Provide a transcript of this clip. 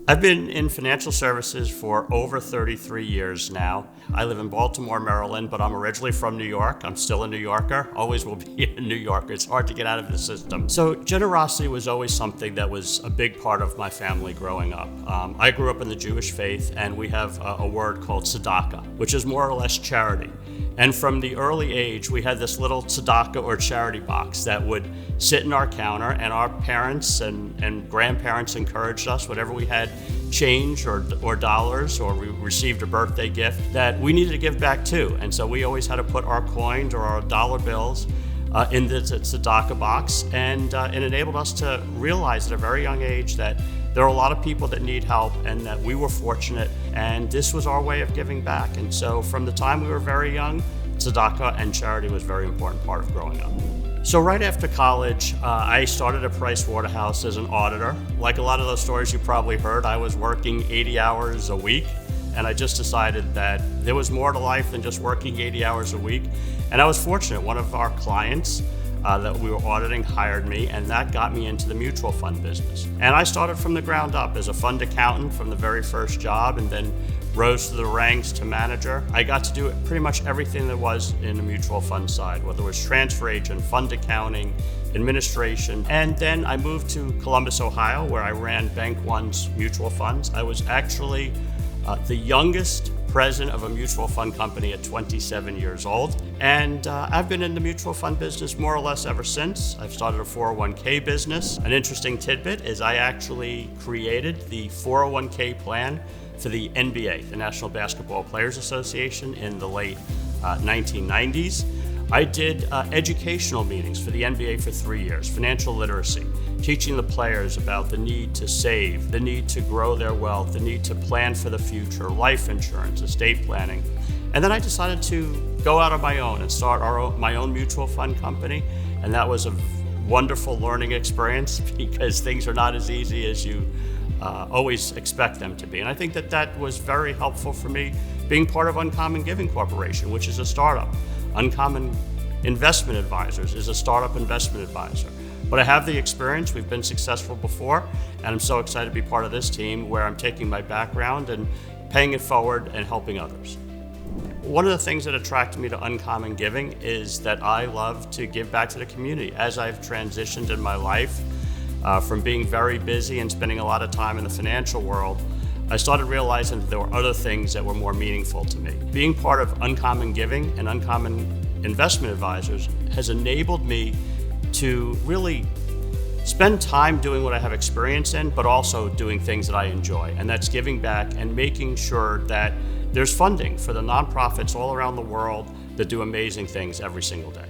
I've been in financial services for over 33 years now. I live in Baltimore, Maryland, but I'm originally from New York. I'm still a New Yorker, always will be a New Yorker. It's hard to get out of the system. So generosity was always something that was a big part of my family growing up. I grew up in the Jewish faith, and we have a word called Tzedakah, which is more or less charity. And from the early age, we had this little tzedakah or charity box that would sit in our counter, and our parents and grandparents encouraged us, whatever we had change or dollars, or we received a birthday gift, that we needed to give back too. And so we always had to put our coins or our dollar bills in the tzedakah box, and it enabled us to realize at a very young age that there are a lot of people that need help, and that we were fortunate, and this was our way of giving back. And so from the time we were very young, tzedakah and charity was a very important part of growing up. So right after college, I started at Price Waterhouse as an auditor. Like a lot of those stories you probably heard, I was working 80 hours a week, and I just decided that there was more to life than just working 80 hours a week. And I was fortunate. One of our clients that we were auditing hired me, and that got me into the mutual fund business. And I started from the ground up as a fund accountant from the very first job, and then rose to the ranks to manager. I got to do pretty much everything there was in the mutual fund side, whether it was transfer agent, fund accounting, administration. And then I moved to Columbus, Ohio, where I ran Bank One's mutual funds. I was actually the youngest president of a mutual fund company at 27 years old. And I've been in the mutual fund business more or less ever since. I've started a 401k business. An interesting tidbit is I actually created the 401k plan for the NBA, the National Basketball Players Association, in the late 1990s. I did educational meetings for the NBA for 3 years, financial literacy, teaching the players about the need to save, the need to grow their wealth, the need to plan for the future, life insurance, estate planning. And then I decided to go out on my own and start my own mutual fund company. And that was a wonderful learning experience, because things are not as easy as you always expect them to be. And I think that was very helpful for me, being part of Uncommon Giving Corporation, which is a startup. Uncommon Investment Advisors is a startup investment advisor. But I have the experience, we've been successful before, and I'm so excited to be part of this team where I'm taking my background and paying it forward and helping others. One of the things that attracted me to Uncommon Giving is that I love to give back to the community. As I've transitioned in my life from being very busy and spending a lot of time in the financial world, I started realizing that there were other things that were more meaningful to me. Being part of Uncommon Giving and Uncommon Investment Advisors has enabled me to really spend time doing what I have experience in, but also doing things that I enjoy. And that's giving back and making sure that there's funding for the nonprofits all around the world that do amazing things every single day.